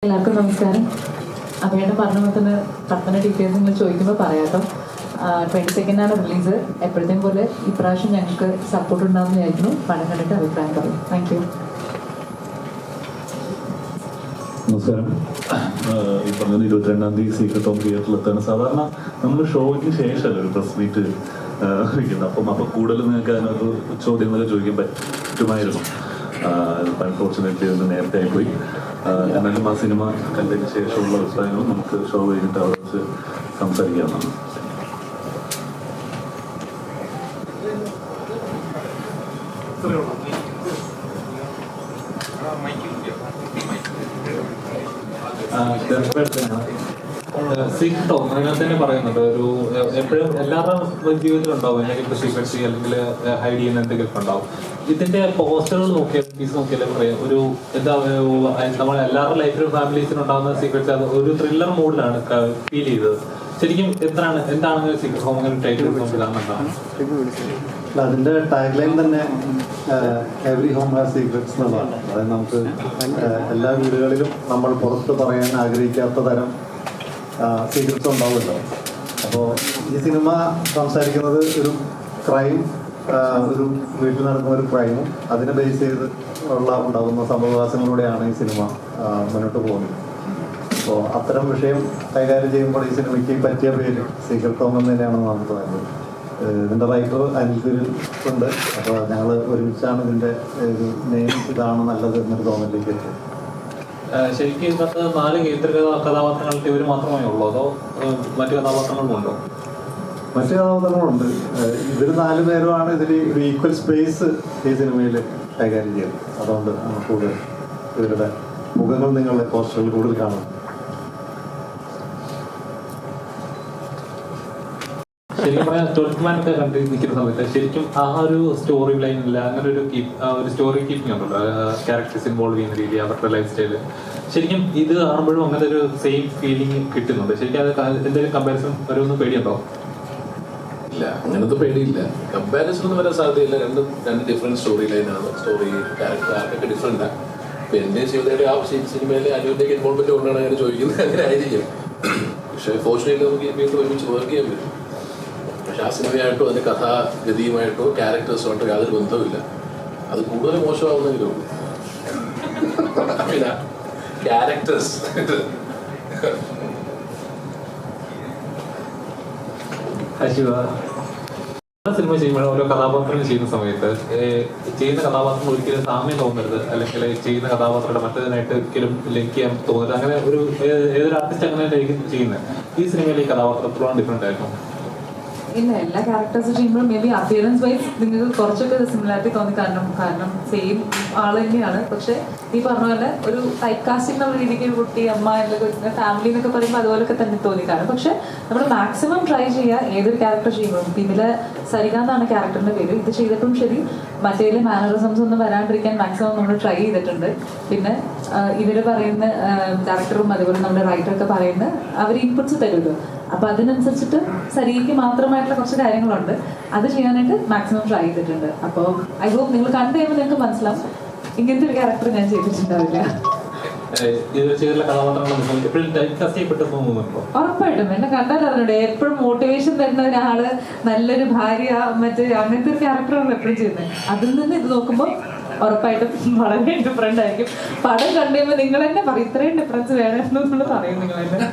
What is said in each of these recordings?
എല്ലാവർക്കും നമസ്കാരം. അഭയുടെ പറഞ്ഞ പോലെ തന്നെ പത്തന ഡീറ്റെയിൽസ് നിങ്ങൾ ചോദിക്കുമ്പോൾ പറയാട്ടോ. 22 റിലീസ്. എപ്പോഴത്തേക്കും പോലെ ഇപ്രാവശ്യം ഞങ്ങൾക്ക് സപ്പോർട്ട് ഉണ്ടാകുന്ന വിചാരിക്കുന്നു. പടം കണ്ടിട്ട് അഭിപ്രായം പറയും. Thank you. നമസ്കാരം. ഈ പറഞ്ഞത് 22-ാം തീയതി സീക്രട്ട് ഓഫ് തിയേറ്ററിലെത്താണ്. സാധാരണ നമ്മൾ ഷോയ്ക്ക് ശേഷമല്ല ഒരു പ്രസ് മീറ്റ് വയ്ക്കുന്നത്. അപ്പം കൂടുതൽ നിങ്ങൾക്ക് അതിനകത്ത് ചോദ്യങ്ങളൊക്കെ ചോദിക്കാൻ പറ്റുമായിരുന്നു. അൺഫോർച്ചുനേറ്റ്ലി അത് നേരത്തെ ആയിപ്പോയി. എന്നാലും ആ സിനിമ കണ്ടതിന് ശേഷമുള്ള അഭിപ്രായങ്ങൾ നമുക്ക് ഷോ കഴിഞ്ഞിട്ട് അവിടെ വെച്ച് സംസാരിക്കാവുന്നതാണ്. സീക്രട്ടോ അതിനകത്ത് തന്നെ പറയുന്നുണ്ട്, ഒരു എപ്പോഴും എല്ലാവരുടെയും ജീവിതത്തിലുണ്ടാവും എന്തെങ്കിലും സീക്രട്സി അല്ലെങ്കിൽ ഹൈഡ് ചെയ്യുന്ന എന്തെങ്കിലും ഉണ്ടാവും. ഇതിന്റെ പോസ്റ്ററുകൾ നോക്കിയാൽ പീസ് നോക്കിയാലും പറയാം, ഒരു എന്താ നമ്മൾ എല്ലാവരുടെ ലൈഫിലും ഫാമിലീസിനും ഉണ്ടാകുന്ന സീക്രട്സ് അത് ഒരു ത്രില്ലർ മോഡിലാണ് ഫീൽ ചെയ്തത്. ശരിക്കും എന്താണ് സീക്രട്ട് ഹോം അങ്ങനെ ടൈറ്റിൽ നോക്കിയതാണ്? അതിന്റെ ടാഗ് ലൈൻ തന്നെ എവറി ഹോം ഹാസ് സീക്രട്സ് എന്നുള്ളതാണ്. അതായത് നമുക്ക് എല്ലാ വീടുകളിലും നമ്മൾ പുറത്ത് പറയാൻ ആഗ്രഹിക്കാത്ത തരം സീക്രട്സ് ഉണ്ടാവുമല്ലോ. അപ്പോൾ ഈ സിനിമ സംസാരിക്കുന്നത് ഒരു ക്രൈം, ഒരു വീട്ടിൽ നടക്കുന്ന ഒരു ക്രൈമും അതിനെ ബേസ് ചെയ്ത് ഉണ്ടാകുന്ന സംഭവവാസങ്ങളിലൂടെയാണ് ഈ സിനിമ മുന്നോട്ട് പോകുന്നത്. അപ്പോൾ അത്തരം വിഷയം കൈകാര്യം ചെയ്യുമ്പോൾ ഈ സിനിമയ്ക്ക് പറ്റിയ പേര് സീക്രട്ട് ഹോം എന്ന് തന്നെയാണെന്ന് നമുക്ക് തോന്നുന്നത്. ഇതിൻ്റെ റൈറ്റർ അനിൽ ഉണ്ട്. അപ്പോൾ ഞങ്ങൾ ഒരുമിച്ചാണ് ഇതിൻ്റെ ഒരു നെയിം ഇതാണ് നല്ലത് എന്നൊരു തോന്നലിലേക്ക് എത്തും. ശരിക്കും ഇതിനകത്ത് 4 കേന്ദ്ര കഥാപാത്രങ്ങളുടെ ഇവർ മാത്രമേ ഉള്ളൂ, അതോ മറ്റു കഥാപാത്രങ്ങളും ഉണ്ടോ? മറ്റു കഥാപാത്രങ്ങളുണ്ട്. ഇവർ 4 പേരുമാണ് ഇതിൽ ഒരു ഈക്വൽ സ്പേസ് ഈ സിനിമയിൽ കൈകാര്യം ചെയ്യുന്നത്. അതുകൊണ്ട് കൂടുതൽ ഇവരുടെ മുഖങ്ങൾ നിങ്ങളുടെ പോസ്റ്ററിൽ കൂടുതൽ കാണും. ശരിക്കും പറയാൻ ടോൾമാനൊക്കെ കണ്ട് നിൽക്കുന്ന സമയത്ത് ശരിക്കും ആ ഒരു സ്റ്റോറി ലൈനില്ല, അങ്ങനെ ഒരു സ്റ്റോറി കീപ്പിംഗ് ഉണ്ടല്ലോ, ക്യാരക്ടേഴ്സ് ഇൻവോൾവ് ചെയ്യുന്ന രീതി, അവരുടെ ലൈഫ് സ്റ്റൈല്. ശരിക്കും ഇത് കാണുമ്പോഴും അങ്ങനെ ഒരു സെയിം ഫീലിംഗ് കിട്ടുന്നുണ്ട്. ശരിക്കും അത് എന്തെങ്കിലും കമ്പാരിസൺ വരുമെന്ന് പേടിയുണ്ടോ? ഇല്ല, അങ്ങനത്തെ പേടിയില്ല. കമ്പാരിസൺ ഒന്നും വരാൻ സാധ്യതയില്ല. രണ്ട് ഡിഫറെന്റ് സ്റ്റോറി ലൈനാണ്. സ്റ്റോറി ക്യാരക്ടർ ആർക്കൊക്കെ ഡിഫറെന്റാണ്. ഇപ്പൊ എന്റെ ജീവിതയുടെ ആ സിനിമയിൽ അനുവിന്റെയൊക്കെ ഇൻവോൾവ്മെന്റ് കൊണ്ടാണ് അങ്ങനെ ചോദിക്കുന്നത്. അങ്ങനെ ആയിരിക്കും. പക്ഷെ ഫോർച്യൂനേറ്റ്ലി നമുക്ക് വീണ്ടും ഒരുമിച്ച് വർക്ക് ചെയ്യാൻ പറ്റും. പക്ഷെ ആ സിനിമയായിട്ടോ അതിന്റെ കഥാഗതിയുമായിട്ടോ ക്യാരക്ടേഴ്സുമായിട്ടോ യാതൊരു ബന്ധവുമില്ല. അത് കൂടുതൽ മോശമാവുന്നെങ്കിലും ഉള്ളൂ. പിന്നെ ക്യാരക്ടേഴ്സ് സിനിമ ചെയ്യുമ്പോൾ ഓരോ കഥാപാത്രങ്ങൾ ചെയ്യുന്ന സമയത്ത് ചെയ്യുന്ന കഥാപാത്രം ഒരിക്കലും സാമ്യം തോന്നരുത്, അല്ലെങ്കിൽ ചെയ്യുന്ന കഥാപാത്രങ്ങളുടെ മറ്റേതിനായിട്ട് ഒരിക്കലും ലിങ്ക് ചെയ്യാൻ തോന്നരുത്. അങ്ങനെ ഒരു ഏതൊരു ആർട്ടിസ്റ്റ് അങ്ങനെ ചെയ്യുന്നത്. ഈ സിനിമയിൽ ഈ കഥാപാത്രത്തോളം ഡിഫറെന്റ് ആയിരുന്നു. ഇല്ല, എല്ലാ ക്യാരക്ടേഴ്സ് ചെയ്യുമ്പോഴും മേ ബി അപ്പിയറൻസ് വൈസ് നിങ്ങൾക്ക് കുറച്ചൊക്കെ സിമിലാരിറ്റി തോന്നി. കാരണം സെയിം ആൾ തന്നെയാണ്. പക്ഷെ ഈ പറഞ്ഞ പോലെ ഒരു ടൈപ്പ് കാസ്റ്റിംഗ് എന്നുള്ള രീതിക്ക് കുട്ടി, അമ്മ, എന്തൊക്കെ ഫാമിലി എന്നൊക്കെ പറയുമ്പോൾ അതുപോലൊക്കെ തന്നെ തോന്നി കാണും. പക്ഷെ നമ്മൾ മാക്സിമം ട്രൈ ചെയ്യുക ഏതൊരു ക്യാരക്ടർ ചെയ്യുമ്പോഴും. ഇതിലെ സരിക എന്നാണ് ക്യാരക്ടറിന്റെ പേര്. ഇത് ചെയ്തിട്ടും ശരി, മറ്റേതിലെ മാനറിസംസ് ഒന്നും വരാണ്ടിരിക്കാൻ മാക്സിമം നമ്മൾ ട്രൈ ചെയ്തിട്ടുണ്ട്. പിന്നെ ഇവര് പറയുന്ന ഡയറക്ടറും അതുപോലെ നമ്മുടെ റൈറ്ററൊക്കെ പറയുന്ന അവർ ഇൻപുട്സ് തരുമല്ലോ. അപ്പൊ അതിനനുസരിച്ചിട്ട് സരിക്ക് മാത്രമായിട്ടുള്ള കുറച്ച് കാര്യങ്ങളുണ്ട്. അത് ചെയ്യാനായിട്ട് മാക്സിമം ട്രൈ ചെയ്തിട്ടുണ്ട്. അപ്പോൾ ഐ ഹോപ്പ് നിങ്ങൾ കണ്ടു കഴിയുമ്പോൾ നിങ്ങൾക്ക് മനസ്സിലാവും ഇങ്ങനത്തെ ഒരു ക്യാരക്ടർ ഞാൻ ചെയ്തിട്ടുണ്ടാവില്ല. ഉറപ്പായിട്ടും എന്നെ കണ്ടാൽ അറിഞ്ഞൂടെ. എപ്പോഴും മോട്ടിവേഷൻ തരുന്ന ഒരാള്, നല്ലൊരു ഭാര്യ, മറ്റേ അങ്ങനത്തെ ഒരു ക്യാരക്ടറാണ് എപ്പോഴും ചെയ്യുന്നത്. അതിൽ നിന്ന് ഇത് നോക്കുമ്പോൾ ഉറപ്പായിട്ടും വളരെ ഡിഫറെന്റ് ആയിരിക്കും. പടം കണ്ടു കഴിയുമ്പോൾ നിങ്ങൾ തന്നെ പറയും ഇത്രയും ഡിഫറൻസ് വേണമെന്ന് പറയും നിങ്ങൾ തന്നെ.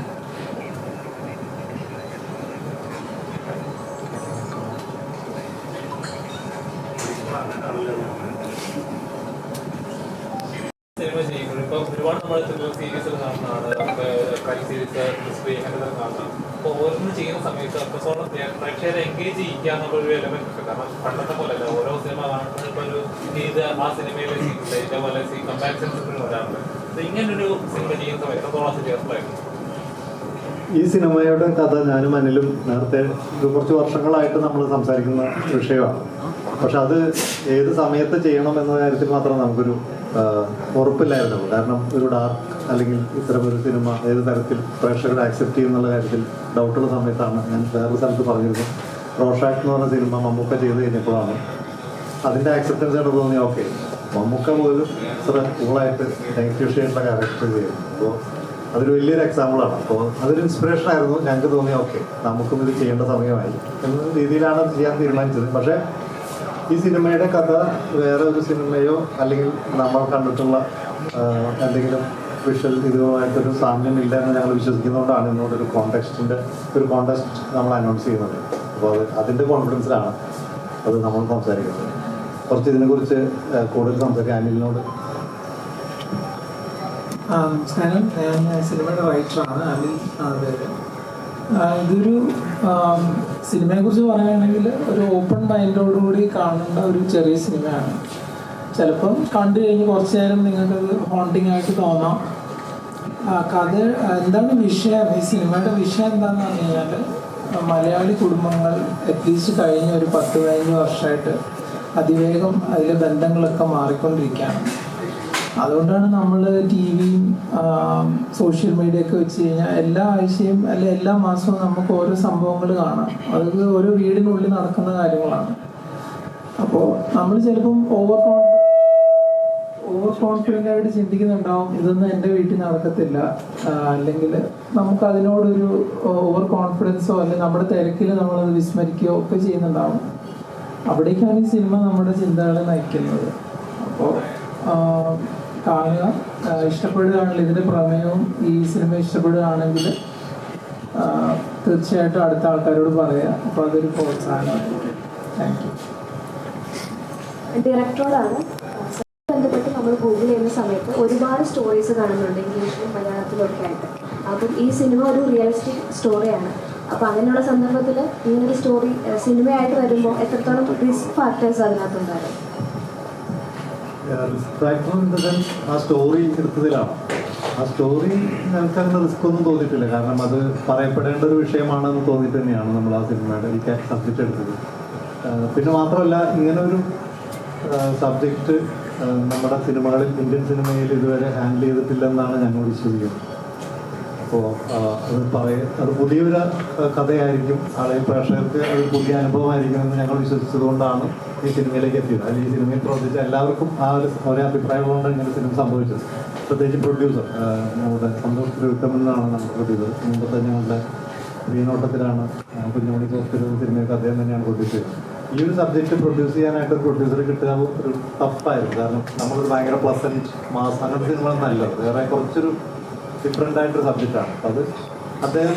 സിനിമ ചെയ്യുമ്പോൾ ഇപ്പൊ ഒരുപാട് നമ്മൾ സീരീസ് കാണുന്നതാണ്, ക്രൈം സീരീസ്, മിസ്റ്ററി, അങ്ങനെ കാണുന്നതാണ്. അപ്പോൾ ഓരോന്നും ചെയ്യുന്ന സമയത്ത് അത്രത്തോളം പ്രേക്ഷകരെ എൻഗേജ് ചെയ്യിക്കുക എന്നുള്ളൊരു എലമെന്റ് ഉണ്ട്. കാരണം പണ്ടത്തെ പോലെയല്ല, ഓരോ സിനിമ കാണുമ്പോൾ ഇപ്പോൾ ഒരു ഇത് ആ സിനിമയിലെ സീരീസ് ഇതേപോലെ കമ്പാരിസൺസ് വരാറുണ്ട്. അപ്പോൾ ഇങ്ങനൊരു സിനിമ ചെയ്യുന്ന സമയത്ത് എത്രത്തോളം സീരിയസ്ഫുള്ളായിരുന്നു? ഈ സിനിമയുടെ കഥ ഞാനും അനിലും നേരത്തെ കുറച്ച് വർഷങ്ങളായിട്ട് നമ്മൾ സംസാരിക്കുന്ന വിഷയമാണ്. പക്ഷെ അത് ഏത് സമയത്ത് ചെയ്യണം എന്ന കാര്യത്തിൽ മാത്രം നമുക്കൊരു ഉറപ്പില്ലായിരുന്നുള്ളൂ. കാരണം ഒരു ഡാർക്ക് അല്ലെങ്കിൽ ഇത്തരം ഒരു സിനിമ ഏത് തരത്തിൽ പ്രേക്ഷകരെ ആക്സെപ്റ്റ് ചെയ്യുന്നുള്ള കാര്യത്തിൽ ഡൗട്ടുള്ള സമയത്താണ് ഞാൻ വേറൊരു സ്ഥലത്ത് പറഞ്ഞിരുന്നു. റോഷാക്ക് എന്ന് പറഞ്ഞ സിനിമ മമ്മൂക്ക ചെയ്ത് കഴിഞ്ഞപ്പോഴാണ് അതിൻ്റെ ആക്സെപ്റ്റൻസ് ആയിട്ട് തോന്നി. ഓക്കെ, മമ്മൂക്ക പോലും ഇത്ര കൂളായിട്ട് നെഗറ്റീവ് ഷെയ്ഡുള്ള ക്യാരക്ടർ ചെയ്യുന്നു. അപ്പോൾ അതൊരു വലിയൊരു എക്സാമ്പിളാണ്. അപ്പോൾ അതൊരു ഇൻസ്പിറേഷൻ ആയിരുന്നു. ഞങ്ങൾക്ക് തോന്നി ഓക്കെ നമുക്കും ഇത് ചെയ്യേണ്ട സമയമായി എന്ന രീതിയിലാണ് അത് ചെയ്യാൻ തീരുമാനിച്ചത്. പക്ഷേ ഈ സിനിമയുടെ കഥ വേറെ ഒരു സിനിമയോ അല്ലെങ്കിൽ നമ്മൾ കണ്ടിട്ടുള്ള എന്തെങ്കിലും വിഷ്വൽ ഇതുമായിട്ടൊരു സാമ്യമില്ല എന്ന് ഞങ്ങൾ വിശ്വസിക്കുന്നതുകൊണ്ടാണ് ഇന്നോടൊരു കോൺടെസ്റ്റ് നമ്മൾ അനൗൺസ് ചെയ്യുന്നത്. അപ്പോൾ അതിൻ്റെ കോൺഫിഡൻസിലാണ് അത് നമ്മൾ സംസാരിക്കുന്നത്. കുറച്ച് ഇതിനെക്കുറിച്ച് കൂടുതൽ സംസാരിക്കാൻ അനിലിനോട്. നമസ്കാരം, ഞാൻ സിനിമയുടെ റൈറ്ററാണ്, അനിൽ ആണ് പേര്. ഇതൊരു സിനിമയെക്കുറിച്ച് പറയുകയാണെങ്കിൽ ഒരു ഓപ്പൺ മൈൻഡോടുകൂടി കാണേണ്ട ഒരു ചെറിയ സിനിമയാണ്. ചിലപ്പം കണ്ടു കഴിഞ്ഞ് കുറച്ച് നേരം നിങ്ങൾക്കത് ഹോണ്ടിങ് ആയിട്ട് തോന്നാം. കഥ എന്താണ് വിഷയം, ഈ സിനിമയുടെ വിഷയം എന്താണെന്ന് പറഞ്ഞു കഴിഞ്ഞാൽ മലയാളി കുടുംബങ്ങൾ അറ്റ്ലീസ്റ്റ് കഴിഞ്ഞ ഒരു 10-15 വർഷമായിട്ട് അതിവേഗം അതിലെ ബന്ധങ്ങളൊക്കെ മാറിക്കൊണ്ടിരിക്കുകയാണ്. അതുകൊണ്ടാണ് നമ്മൾ ടി വിയും സോഷ്യൽ മീഡിയ ഒക്കെ വെച്ച് കഴിഞ്ഞാൽ എല്ലാ ആഴ്ചയും അല്ലെ എല്ലാ മാസവും നമുക്ക് ഓരോ സംഭവങ്ങൾ കാണാം. അത് ഓരോ വീടിനുള്ളിൽ നടക്കുന്ന കാര്യങ്ങളാണ്. അപ്പോൾ നമ്മൾ ചിലപ്പം ഓവർ കോൺഫിഡൻ്റ് ആയിട്ട് ചിന്തിക്കുന്നുണ്ടാവും ഇതൊന്നും എൻ്റെ വീട്ടിൽ നടക്കത്തില്ല, അല്ലെങ്കിൽ നമുക്ക് അതിനോടൊരു ഓവർ കോൺഫിഡൻസോ അല്ലെങ്കിൽ നമ്മുടെ തിരക്കിൽ നമ്മളത് വിസ്മരിക്കുകയോ ഒക്കെ ചെയ്യുന്നുണ്ടാവും. അവിടേക്കാണ് ഈ സിനിമ നമ്മുടെ ചിന്തകളെ നയിക്കുന്നത്. അപ്പോൾ കാണുക, ഇഷ്ടപ്പെടുകയാണെങ്കിൽ ഇതിൻ്റെ പ്രമേയവും ഈ സിനിമ ഇഷ്ടപ്പെടുകയാണെങ്കിൽ തീർച്ചയായിട്ടും അടുത്ത ആൾക്കാരോട് പറയുക. അപ്പോൾ അതൊരു പ്രോത്സാഹനമാണ്. Thank you. ഡയറക്ടറോടാണ് ബന്ധപ്പെട്ട് നമ്മൾ ഗൂഗിൾ ചെയ്യുന്ന സമയത്ത് ഒരുപാട് സ്റ്റോറീസ് കാണുന്നുണ്ട് ഇംഗ്ലീഷിലും മലയാളത്തിലൊക്കെ ആയിട്ട്. അപ്പം ഈ സിനിമ ഒരു റിയലിസ്റ്റിക് സ്റ്റോറിയാണ്. അപ്പോൾ അങ്ങനെയുള്ള സന്ദർഭത്തിൽ ഇങ്ങനൊരു സ്റ്റോറി സിനിമയായിട്ട് വരുമ്പോൾ എത്രത്തോളം റിസ്ക് ഫാക്ടേഴ്സ് അതിനകത്തുണ്ടാകും? Risk factor in the sense ആ സ്റ്റോറി എടുത്തതിലാണ്. ആ സ്റ്റോറി ഞങ്ങൾക്ക് അങ്ങനെ റിസ്ക് ഒന്നും തോന്നിയിട്ടില്ല. കാരണം അത് പറയപ്പെടേണ്ട ഒരു വിഷയമാണെന്ന് തോന്നിയിട്ട് തന്നെയാണ് നമ്മൾ ആ സിനിമയുടെ ഈ സബ്ജക്റ്റ് എടുത്തത്. പിന്നെ മാത്രമല്ല ഇങ്ങനെ ഒരു സബ്ജക്റ്റ് നമ്മുടെ സിനിമകളിൽ, ഇന്ത്യൻ സിനിമയിൽ ഇതുവരെ ഹാൻഡിൽ ചെയ്തിട്ടില്ലെന്നാണ് ഞങ്ങൾ വിശ്വസിക്കുന്നത്. അപ്പോൾ അത് പുതിയൊരു കഥയായിരിക്കും, ആളുകൾ പ്രേക്ഷകർക്ക് ഒരു പുതിയ അനുഭവമായിരിക്കും എന്ന് ഞങ്ങൾ വിശ്വസിച്ചതുകൊണ്ടാണ് ഈ സിനിമയിലേക്ക് എത്തിയത്. അല്ലെങ്കിൽ ഈ സിനിമയിൽ പ്രവർത്തിച്ച എല്ലാവർക്കും ആ ഒരേ അഭിപ്രായമുള്ളതുകൊണ്ട് ഇങ്ങനെ സിനിമ സംഭവിച്ചത്. പ്രത്യേകിച്ച് പ്രൊഡ്യൂസർ നമ്മുടെ സന്തോഷ് തിരുവിത്തമെന്നാണ് നമ്മുടെ പ്രൊഡ്യൂസർ. മുമ്പത്തെ ഞങ്ങളുടെ വീണോട്ടത്തിലാണ് കുഞ്ഞുമണി കോസ്റ്റൊരു സിനിമയൊക്കെ അദ്ദേഹം തന്നെയാണ് പ്രൊഡ്യൂസ് ചെയ്തത്. ഈ ഒരു സബ്ജക്റ്റ് പ്രൊഡ്യൂസ് ചെയ്യാനായിട്ട് ഒരു പ്രൊഡ്യൂസറെ കിട്ടുക ഒരു ടഫായിരുന്നു. കാരണം നമ്മളൊരു ഭയങ്കര പ്ലസൻറ്റ് മാസ് അങ്ങനത്തെ സിനിമകളൊന്നും അല്ല, വേറെ കുറച്ചൊരു ഡിഫറെൻ്റ് ആയിട്ടൊരു സബ്ജക്റ്റാണ്. അപ്പോൾ അത് അദ്ദേഹം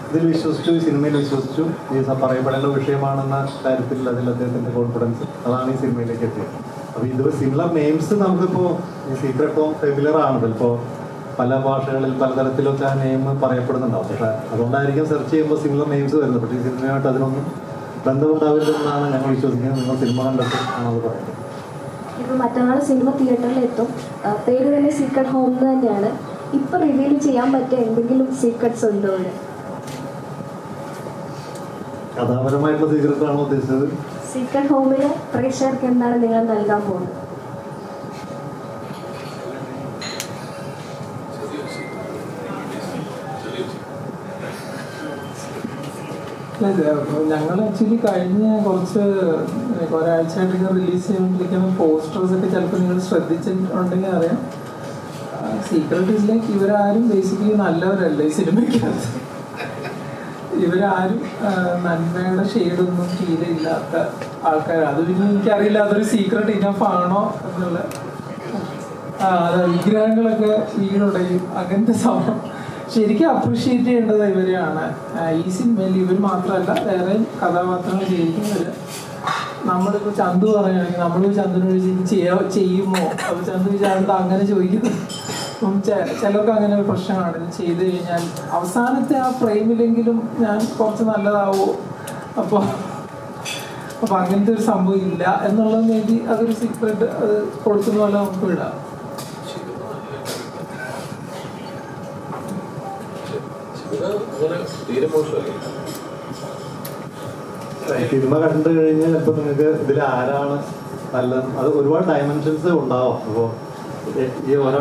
ഇതിൽ വിശ്വസിച്ചു, ഈ സിനിമയിൽ വിശ്വസിച്ചു. ഈ പറയപ്പെടേണ്ട വിഷയമാണെന്ന കാര്യത്തിൽ അതിൽ അദ്ദേഹത്തിൻ്റെ കോൺഫിഡൻസ്, അതാണ് ഈ സിനിമയിലേക്ക് എത്തിയത്. അപ്പോൾ ഇത് സിമിലർ നെയിംസ് നമുക്കിപ്പോൾ ഈ സീക്രട്ട് ഹോം ഫെമിലർ ആണ്. ചിലപ്പോൾ പല ഭാഷകളിൽ പലതരത്തിലൊക്കെ ആ നെയിം പറയപ്പെടുന്നുണ്ടാവും. പക്ഷേ അതുകൊണ്ടായിരിക്കും സെർച്ച് ചെയ്യുമ്പോൾ സിമിലർ നെയിംസ് വരുന്നത്. പക്ഷേ ഈ സിനിമയായിട്ട് അതിനൊന്നും ബന്ധമുണ്ടാവില്ലെന്നാണ് ഞങ്ങൾ വിശ്വസിക്കുന്നത്. നിങ്ങൾ സിനിമ കണ്ടിട്ട് ആണത് പറയുന്നത്. ഇപ്പോൾ മറ്റന്നാൾ സിനിമ തിയേറ്ററിൽ എത്തും. പേര് തന്നെ സീക്രട്ട് ഹോം തന്നെയാണ്. ഇപ്പൊ റിവീൽ ചെയ്യാൻ പറ്റിയ എന്തെങ്കിലും സീക്രട്സ് ഉണ്ടോ? കഥാപരമായിട്ടുള്ള സീക്രട്ട് ആണോ ഉദ്ദേശിച്ചത്? സീക്രട്ട് ഹോമിൽ പ്രേക്ഷകർക്ക് എന്താണ് നിങ്ങൾ നൽകാൻ പോകുന്നത്? ഞങ്ങൾ ആക്ച്വലി കഴിഞ്ഞ ഒരാഴ്ചയായിട്ട് റിലീസ് ചെയ്തുകൊണ്ടിരിക്കുന്ന പോസ്റ്റേഴ്സ് ഒക്കെ ചിലപ്പോൾ നിങ്ങൾ ശ്രദ്ധിച്ചിട്ടുണ്ടെങ്കിൽ അറിയാം. സീക്രട്ട് ഇസിലേക്ക് ഇവരാരും ബേസിക്കലി നല്ലവരല്ല ഈ സിനിമയ്ക്കകത്ത്. ഇവരാരും നന്മയുടെ ഷെയ്ഡൊന്നും തീരെയില്ലാത്ത ആൾക്കാരാണ്. അത് പിന്നെ എനിക്കറിയില്ല അതൊരു സീക്രട്ട് ഇനഫ് ആണോ എന്നുള്ള. വിഗ്രഹങ്ങളൊക്കെ വീടുടയും അങ്ങനത്തെ സംഭവം ശരിക്കും അപ്രീഷിയേറ്റ് ചെയ്യേണ്ടത് ഇവരെയാണ്. ഈ സിനിമയിൽ ഇവർ മാത്രമല്ല വേറെ കഥാപാത്രങ്ങൾ ചെയ്യിക്കുന്നവർ. നമ്മളിപ്പോൾ ചന്തു പറയുകയാണെങ്കിൽ നമ്മളിപ്പോൾ ചന്തുവിനോട് ചെയ്യുമോ, അപ്പോൾ ചന്തു വിചാരിച്ചാൽ അങ്ങനെ ചോദിക്കുന്നത്. അപ്പം ചിലർക്ക് അങ്ങനെ ഒരു പ്രശ്നമാണ്. ഇത് ചെയ്ത് കഴിഞ്ഞാൽ അവസാനത്തെ ആ ഫ്രെയിമിലെങ്കിലും ഞാൻ കുറച്ച് നല്ലതാവോ, അപ്പോൾ അങ്ങനത്തെ ഒരു സംഭവം ഇല്ല എന്നുള്ളത് വേണ്ടി അതൊരു സീക്രട്ട് അത് കൊടുക്കുന്ന പോലെ നമുക്ക് വിടാം. സിനിമ കണ്ടു കഴിഞ്ഞാൽ ഇപ്പൊ നിങ്ങൾക്ക് ഇതിൽ ആരാണ് നല്ലത്, അത് ഒരുപാട് ഡയമെൻഷൻസ് ഉണ്ടാവും. അപ്പോൾ ഈ ഓരോ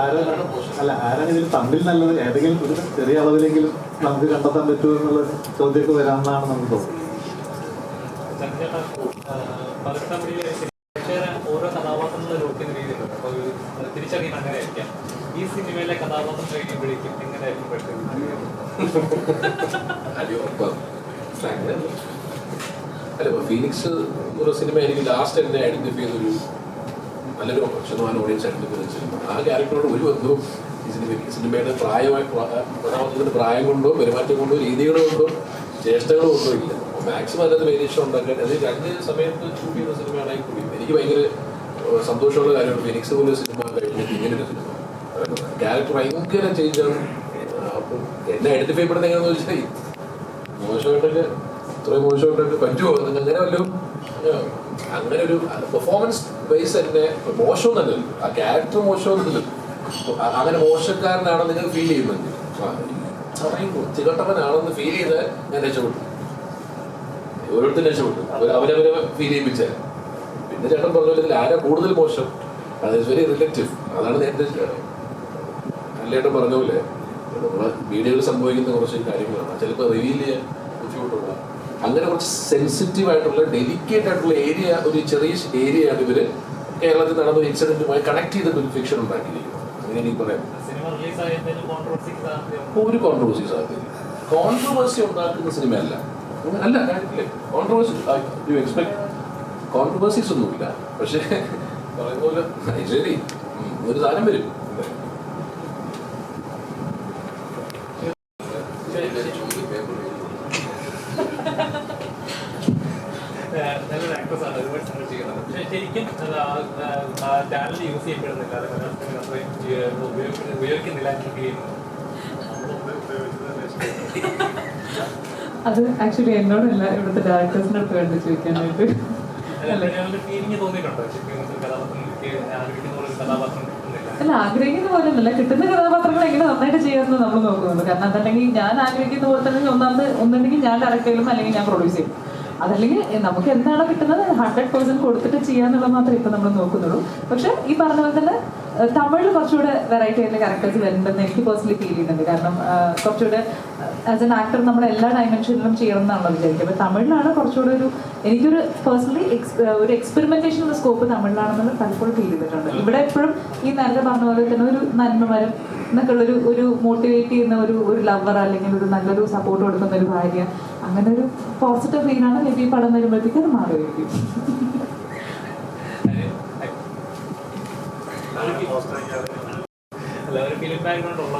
ആരാണ് ഇതിൽ തമ്മിൽ നല്ലത്, ഏതെങ്കിലും ഒരു ചെറിയ അളവിലെങ്കിലും നമുക്ക് കണ്ടെത്താൻ പറ്റുമോ എന്നുള്ള ചോദ്യമൊക്കെ വരാമെന്നാണ് നമുക്ക് തോന്നുന്നത്. ഓരോ കഥാപാത്രങ്ങളെ നോക്കുന്ന രീതിയിലുണ്ട്. അപ്പോൾ തിരിച്ചറിയാൻ അങ്ങനെ ആയിരിക്കാം. ഈ സിനിമയിലെ കഥാപാത്രം കഴിയുമ്പോഴേക്കും എങ്ങനെയായിരിക്കും അല്ല ഫീനിക്സ് ഒരു സിനിമ എനിക്ക് ലാസ്റ്റ് എന്നെ ഐഡന്റിഫൈ ചെയ്തൊരു നല്ലൊരു ശതമാനം ഓഡിയൻസ് ഐഡന്റിഫൈ ചെയ്ത സിനിമ. ആ ക്യാരക്ടറോട് ഒരു ബന്ധവും ഈ സിനിമയുടെ പ്രായം കൊണ്ടോ പെരുമാറ്റം കൊണ്ടോ രീതികൾ കൊണ്ടോ ചേഷ്ടകൾ കൊണ്ടോ ഇല്ല. മാക്സിമം അതിനകത്ത് വേരിയേഷൻ ഉണ്ടാക്കാൻ അത് 2 സമയത്ത് ഷൂട്ട് ചെയ്യുന്ന സിനിമയാണെങ്കിൽ കൂടി എനിക്ക് ഭയങ്കര സന്തോഷമുള്ള കാര്യമാണ്. ഫിനിക്സ് പോലെ സിനിമ കഴിഞ്ഞിട്ട് ഇങ്ങനൊരു സിനിമ ക്യാരക്ടർ ഭയങ്കര ചേഞ്ചാണ്. അപ്പം എന്നെ ഐഡന്റിഫൈ പെടുന്ന എങ്ങനെയാണെന്ന് വെച്ചാൽ മോശമായിട്ടൊക്കെ ഇത്രയും മോശമായിട്ടൊക്കെ പറ്റുമോ അങ്ങനെ വല്ലതും അങ്ങനെ ഒരു പെർഫോമൻസ് ബേസ് തന്നെ മോശമൊന്നല്ലല്ലോ, ആ ക്യാരക്ടർ മോശമൊന്നുമില്ലല്ലോ. അങ്ങനെ മോശക്കാരനാണെന്ന് നിങ്ങൾക്ക് ഫീൽ ചെയ്യുന്നുണ്ട്, ചികട്ടവനാണെന്ന് ഫീൽ ചെയ്താൽ ഞാൻ രക്ഷപ്പെട്ടു. ഓരോരുത്തരും രക്ഷപ്പെട്ടു, അവരവരെ ഫീൽ ചെയ്യിപ്പിച്ചാൽ. പിന്നെ ചേട്ടൻ പറഞ്ഞ ഇതിൽ ആരാ കൂടുതൽ മോശം, അത് ഇസ് വെരി റിലേറ്റീവ്. അതാണ് നേരത്തെ അല്ലേട്ടൻ പറഞ്ഞ പോലെ നമ്മളെ വീഡിയോയിൽ സംഭവിക്കുന്ന കുറച്ച് കാര്യങ്ങളാണ് ചിലപ്പോൾ റിവീൽ ചെയ്യാൻ ബുദ്ധിമുട്ടുള്ള അങ്ങനെ കുറച്ച് സെൻസിറ്റീവ് ആയിട്ടുള്ള ഡെലിക്കേറ്റ് ആയിട്ടുള്ള ഏരിയ, ഒരു ചെറിയ ഏരിയയാണ് ഇവര് കേരളത്തിൽ നടന്ന ഒരു ഇൻസിഡന്റുമായി കണക്ട് ചെയ്തിട്ട് ഒരു ഫിക്ഷൻ ഉണ്ടാക്കിയിരിക്കുന്നത്. അങ്ങനെ എനിക്ക് പറയാം. ഒരു കോൺട്രവേഴ്സി സാധ്യത കോൺട്രവേഴ്സി ഉണ്ടാക്കുന്ന സിനിമയല്ല അല്ല കാര്യത്തില്ലേ. കോൺട്രവേഴ്സി യു എക്സ്പെക്ട് കോൺട്രവേഴ്സീസ് ഒന്നുമില്ല, പക്ഷേ പറയുന്ന പോലെ ശരി ഒരു സാധനം വരും. നല്ലൊരു ആക്ട്രസ്സാണ്, ഒരുപാട് സിനിമ ചെയ്യുന്നത്. പക്ഷേ ശരിക്കും ടാലന്റ് യൂസ് ചെയ്യപ്പെടുന്നില്ല, അത്രയും ഉപയോഗിക്കുന്നില്ല എന്ന് ഫീൽ ചെയ്യുന്നു. അത് ആക്ച്വലി എന്നോടല്ല, ഇവിടുത്തെ ഡയറക്ടേഴ്സിൻ്റെ അടുത്ത് വേണ്ടി ചോദിക്കാനായിട്ട്. ഫീലിംഗ് തോന്നിയിട്ടുണ്ടോ കഥാപാത്രം ആഗ്രഹിക്കുന്ന പോലെ കഥാപാത്രം കിട്ടുന്നില്ല? അല്ല, ആഗ്രഹിക്കുന്ന പോലെ ഒന്നുമില്ല, കിട്ടുന്ന കഥാപാത്രങ്ങൾ എങ്ങനെ നന്നായിട്ട് ചെയ്യാമെന്ന് നമ്മൾ നോക്കുന്നുണ്ട്. കാരണം അതല്ലെങ്കിൽ ഞാൻ ആഗ്രഹിക്കുന്ന പോലെ തന്നെ ഒന്നുണ്ടെങ്കിൽ ഞാൻ ഡയറക്റ്റ് ചെയ്യും, അല്ലെങ്കിൽ ഞാൻ പ്രൊഡ്യൂസ് ചെയ്യും. അതല്ലെങ്കിൽ നമുക്ക് എന്താണോ കിട്ടുന്നത് 100% കൊടുത്തിട്ട് ചെയ്യാന്നുള്ളത് മാത്രമേ ഇപ്പം നമ്മൾ നോക്കുന്നുള്ളൂ. പക്ഷെ ഈ പറഞ്ഞ പോലെ തന്നെ തമിഴിൽ കുറച്ചുകൂടെ വെറൈറ്റി ആയിട്ടുള്ള ക്യാരക്ടേഴ്സ് വരുന്നുണ്ടെന്ന് എനിക്ക് പേഴ്സണലി ഫീൽ ചെയ്യുന്നുണ്ട്. കാരണം കുറച്ചുകൂടെ ആസ് എൻ ആക്ടർ നമ്മൾ എല്ലാ ഡയമെൻഷനിലും ചെയ്യണം എന്നാണല്ലോ വിചാരിക്കുക. അപ്പോൾ തമിഴിലാണ് കുറച്ചുകൂടെ എനിക്കൊരു പേഴ്സണലി ഒരു എക്സ്പെരിമെന്റേഷനുള്ള സ്കോപ്പ് തമിഴിലാണെന്നുള്ള പലപ്പോഴും ഫീൽ ചെയ്തിട്ടുണ്ട്. ഇവിടെ എപ്പോഴും ഈ നേരത്തെ പറഞ്ഞ പോലെ തന്നെ ഒരു നന്മമരം എന്നൊക്കെ ഉള്ളൊരു ഒരു മോട്ടിവേറ്റ് ചെയ്യുന്ന ഒരു ലവർ, അല്ലെങ്കിൽ ഒരു നല്ലൊരു സപ്പോർട്ട് കൊടുക്കുന്ന ഒരു ഭാര്യ, അങ്ങനെ ഒരു പോസിറ്റീവ് ഫീലാണ് മേബി പടം വരുമ്പോഴത്തേക്ക് അത് മാറുമായിരിക്കും. അല്ല, ഒരു ഫിലിം ബാക്ക്ഗ്രൗണ്ട് ഉള്ള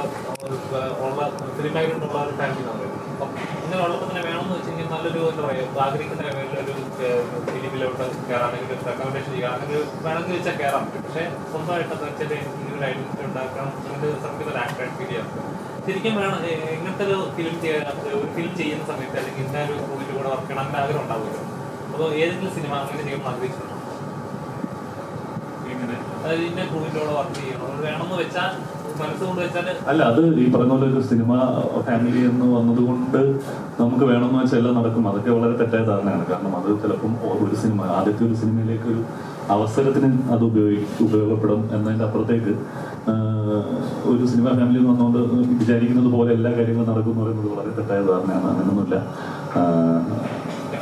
ഫിലിം ബാക്ക്ഗ്രൗണ്ട് ഉള്ള ഒരു ഫാമിലി നമ്മൾ. അപ്പം ഇങ്ങനെ ഉള്ളപ്പോൾ തന്നെ വേണമെന്ന് വെച്ച് കഴിഞ്ഞാൽ നല്ലൊരു എന്താ പറയുക ആഗ്രഹിക്കുന്ന ലെവലിലൊരു ഫിലിമിലോട്ട് കയറാം, അല്ലെങ്കിൽ റെക്കമെൻഡേഷൻ ചെയ്യാം, അങ്ങനെ വേണമെങ്കിൽ വെച്ചാൽ കയറാൻ പറ്റും. പക്ഷേ സ്വന്തമായിട്ട് വെച്ചിട്ട് ഇങ്ങനെ ഐഡന്റിറ്റി ഉണ്ടാക്കാൻ ശ്രമിക്കുന്ന ഒരു ആക്ടറായിട്ട് ഫീൽ ചെയ്യാം. ശരിക്കും വേണം ഇങ്ങനത്തെ ഒരു ഫിലിം ചെയ്യുന്ന സമയത്ത് അല്ലെങ്കിൽ ഇന്ന ഒരു മൂവിൻ്റെ കൂടെ വർക്ക് ചെയ്യണം അങ്ങനെ ആഗ്രഹം ഉണ്ടാവുമല്ലോ. അപ്പോൾ ഏതെങ്കിലും സിനിമ അങ്ങനെ ചെയ്യണം ആഗ്രഹിച്ചിട്ടുണ്ടോ? ഇങ്ങനെ അതായത് ഇന്ന മൂവിൻ്റെ കൂടെ വർക്ക് ചെയ്യണം വേണമെന്ന് വെച്ചാൽ മനസ്സുകൊണ്ട് വെച്ചാൽ അല്ല, അത് ഈ പറഞ്ഞ പോലെ ഒരു സിനിമ ഫാമിലി എന്ന് വന്നതുകൊണ്ട് നമുക്ക് വേണമെന്ന് വെച്ചാൽ എല്ലാം നടക്കും. അതൊക്കെ വളരെ തെറ്റായ ധാരണയാണ്. കാരണം അത് ചിലപ്പം ഒരു സിനിമ ആദ്യത്തെ ഒരു സിനിമയിലേക്ക് ഒരു അവസരത്തിന് അത് ഉപയോഗപ്പെടും എന്നതിൻ്റെ അപ്പുറത്തേക്ക് ഒരു സിനിമ ഫാമിലി എന്ന് വന്നുകൊണ്ട് വിചാരിക്കുന്നത് പോലെ എല്ലാ കാര്യങ്ങളും നടക്കും എന്ന് പറയുന്നത് വളരെ തെറ്റായ ധാരണയാണ്. അങ്ങനെയൊന്നുമില്ല.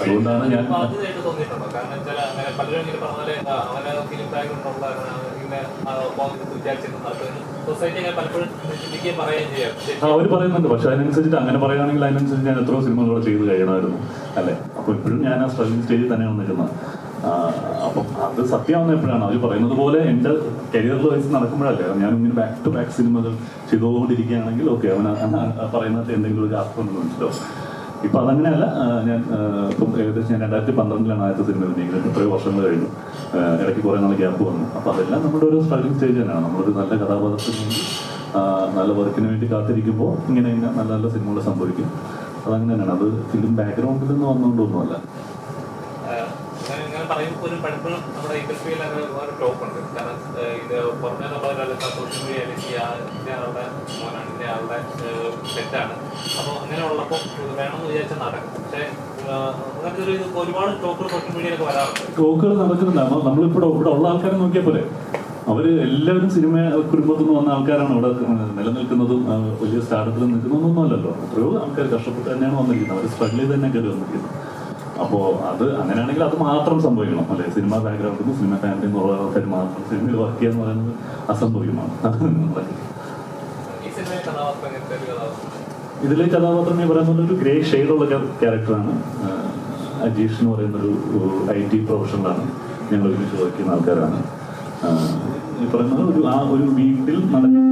അതുകൊണ്ടാണ് ഞാൻ അവർ പറയുന്നുണ്ട്. പക്ഷെ അതിനനുസരിച്ചിട്ട് അങ്ങനെ പറയുകയാണെങ്കിൽ അതിനനുസരിച്ച് ഞാൻ എത്രയോ സിനിമകളോട് ചെയ്ത് കഴിയണമായിരുന്നു അല്ലേ. അപ്പോൾ ഇപ്പോഴും ഞാൻ ആ സ്ട്രഗ്ലിംഗ് സ്റ്റേജിൽ തന്നെയാണ് നിൽക്കുന്നത്. അപ്പം അത് സത്യമാവുന്ന എപ്പോഴാണ് അവർ പറയുന്നത് പോലെ എൻ്റെ കരിയറിൽ വയസ്സ് നടക്കുമ്പോഴല്ലേ. ഞാൻ ഇങ്ങനെ ബാക്ക് ടു ബാക്ക് സിനിമകൾ ചെയ്തുകൊണ്ടിരിക്കുകയാണെങ്കിൽ ഓക്കെ, അവൻ പറയുന്നത് എന്തെങ്കിലും ഒരു അർത്ഥമുണ്ടെന്ന് മനസ്സിലാവും. ഇപ്പം അതങ്ങനെയല്ല. ഞാൻ ഇപ്പം ഏകദേശം 2012 ആദ്യത്തെ സിനിമ അഭിനയിക്കുന്നത്. എത്രയോ വർഷങ്ങൾ കഴിഞ്ഞു, ഇടയ്ക്ക് കുറേ നാൾ ഗ്യാപ്പ് വന്നു. അപ്പോൾ അതെല്ലാം നമ്മുടെ ഒരു സ്ട്രഗ്ലിംഗ് സ്റ്റേജ് തന്നെയാണ്. നമ്മളൊരു നല്ല കഥാപാത്രത്തിന് വേണ്ടി നല്ല വർക്കിന് വേണ്ടി കാത്തിരിക്കുമ്പോൾ ഇങ്ങനെ നല്ല നല്ല സിനിമകൾ സംഭവിക്കും. അതങ്ങനെ തന്നെയാണ്. അത് ഫിലിം ബാക്ക്ഗ്രൗണ്ടിൽ നിന്ന് വന്നുകൊണ്ടൊന്നുമല്ല. ഇങ്ങനെ പറയുമ്പോൾ ഒരു പലപ്പോഴും നമ്മുടെ ഇൻഡസ്ട്രിയിൽ ഒരു ടോപ്പ് ഉണ്ട്. കാരണം ഇത് പുറമേ നമ്മളൊരാൾ സോഷ്യൽ മീഡിയ അല്ലെങ്കിൽ ഇന്ന ആളുടെ മോനാണ്, ഇന്ന ആളുടെ തെറ്റാണ്. അപ്പോൾ അങ്ങനെ ഉള്ളപ്പോൾ വേണമെന്ന് വിചാരിച്ചാൽ നടക്കും. പക്ഷേ അങ്ങനത്തെ ഒരു ഒരുപാട് ടോക്കുകൾ സോഷ്യൽ മീഡിയയിലൊക്കെ വരാറുണ്ട്. ടോക്കുകൾ നടക്കുന്നുണ്ട്. നമ്മളിപ്പോൾ ഇവിടെ ഉള്ള ആൾക്കാരെ നോക്കിയാൽ പോലെ അവര് എല്ലാവരും സിനിമ കുടുംബത്തിൽ നിന്ന് വന്ന ആൾക്കാരാണ് ഇവിടെ നിലനിൽക്കുന്നതും വലിയ സ്റ്റാർട്ടപ്പിൽ നിൽക്കുന്നതൊന്നും അല്ലല്ലോ. എത്രയോ ആൾക്കാർ കഷ്ടപ്പെട്ട് തന്നെയാണ് വന്നിരിക്കുന്നത്. അവർ സ്ട്രഗിൾ ചെയ്ത് തന്നെ കയറി വന്നിരിക്കുന്നത്. അപ്പോൾ അത് അങ്ങനെയാണെങ്കിൽ അത് മാത്രം സംഭവിക്കണം അല്ലേ. സിനിമ ബാക്ക്ഗ്രൗണ്ടിൽ നിന്ന് സിനിമ ഫാമിലി എന്നുള്ള ആൾക്കാർ മാത്രം സിനിമയിൽ വർക്ക് ചെയ്യുക എന്ന് പറയുന്നത് അസംഭവികമാണ്. അത് നടക്കില്ല. സിനിമയിലെ കഥാപാത്രം എങ്ങനത്തെ ഒരു കഥാപാത്രം? ഇതിലെ കഥാപാത്രം ഈ പറയുന്ന ഒരു ഗ്രേ ഷെയ്ഡുള്ള ക്യാരക്ടറാണ്. അജീഷ് എന്ന് പറയുന്നൊരു IT പ്രൊഫഷണലാണ്. ഞങ്ങൾ ഒരുമിച്ച് വർക്ക് ചെയ്യുന്ന ആൾക്കാരാണ്. ഈ പറയുന്നത് ഒരു വീട്ടിൽ നടക്കുന്ന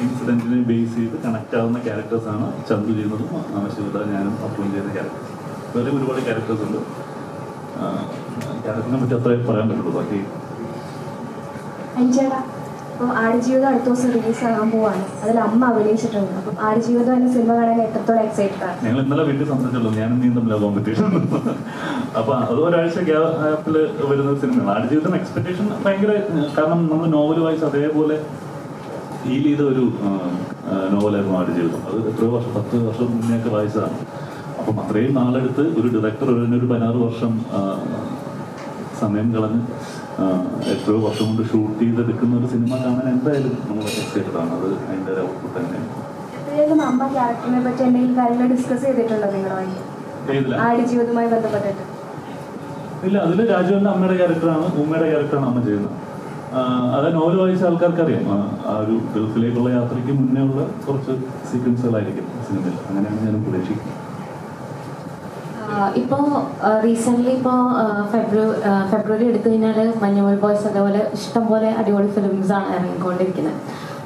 ഇൻസിഡൻറ്റിനെ ബേസ് ചെയ്ത് കണക്ട് ആവുന്ന ക്യാരക്ടേഴ്സാണ് ചന്തു ചെയ്യുന്നതും ശിവദ ഞാനും അപ്ലോഡ് ചെയ്യുന്ന ക്യാരക്ടേഴ്സ്. വേറെ ഒരുപാട് ക്യാരക്ടേഴ്സ് ഉണ്ട്. ക്യാരക്ടറിനെ പറ്റി അത്രേ പറയാൻ പറ്റുള്ളൂ. ബാക്കി ചേട്ടാ, അപ്പം ആടുജീവിതം അടുത്ത ദിവസം റിലീസ് ആകാൻ പോവാണ്. അതിൽ അമ്മ അഭിനയിച്ചിട്ടുണ്ട്. അപ്പം ആടുജീവിതം എന്ന സിനിമ കാണാൻ എത്രത്തോളം എക്സൈറ്റഡ് ആണ്? ഞങ്ങൾ ഇന്നലെ വീട്ടിൽ സംസാരിച്ചുള്ളൂ. ഞാനും നീ തമ്മില കോമ്പറ്റീഷൻ. അപ്പൊ അത് ഒരാഴ്ച ഗ്യാപ്പിൽ വരുന്ന സിനിമയാണ്. ആടുജീവിതം എക്സ്പെക്ടേഷൻ ഭയങ്കര, കാരണം നമ്മൾ നോവൽ വായിച്ച് അതേപോലെ ഫീൽ ചെയ്ത ഒരു നോവലായിരുന്നു ആടുജീവിതം. അത് എത്രയോ വർഷം, 10 വർഷം മുന്നേ ഒക്കെ വായിച്ചതാണ്. അപ്പം അത്രയും നാളെടുത്ത് ഒരു ഡയറക്ടർ ഒരു 16 വർഷം സമയം കളഞ്ഞ് എത്രയോ വർഷം കൊണ്ട് ഷൂട്ട് ചെയ്തെടുക്കുന്ന ഒരു സിനിമ കാണാൻ എന്തായാലും നമ്മൾ എക്സൈറ്റഡ് ആണ്. അത് അതിൻ്റെ ഒരു ഔട്ട്പുട്ട് തന്നെയാണ്. എപ്പോഴേലും അമ്മ ക്യാരക്ടറിനെ പറ്റി എന്തെങ്കിലും കാര്യങ്ങൾ ഡിസ്കസ് ചെയ്തിട്ടുണ്ടോ നിങ്ങളുമായി ആടുജീവിതവുമായി ബന്ധപ്പെട്ടിട്ട്? ഇല്ല, അതിൽ രാജുവിൻ്റെ അമ്മയുടെ ക്യാരക്ടറാണ്, ഉമ്മയുടെ ക്യാരക്ടറാണ് അമ്മ ചെയ്യുന്നത്. അത് നോവൽ വായിച്ച ആൾക്കാർക്ക് അറിയാം. ആ ഒരു ഗൾഫിലേക്കുള്ള യാത്രയ്ക്ക് മുന്നേ ഉള്ള കുറച്ച് സീക്വൻസുകളായിരിക്കും സിനിമയിൽ. അങ്ങനെയാണ് ഞാനും പ്രതീക്ഷിക്കുന്നത്. ഇപ്പോൾ റീസെൻ്റ്ലി ഇപ്പോൾ ഫെബ്രുവരി എടുത്തു കഴിഞ്ഞാൽ മഞ്ഞുമൽ ബോയ്സ് അതേപോലെ ഇഷ്ടംപോലെ അടിപൊളി ഫിലിംസാണ് ഇറങ്ങിക്കൊണ്ടിരിക്കുന്നത്.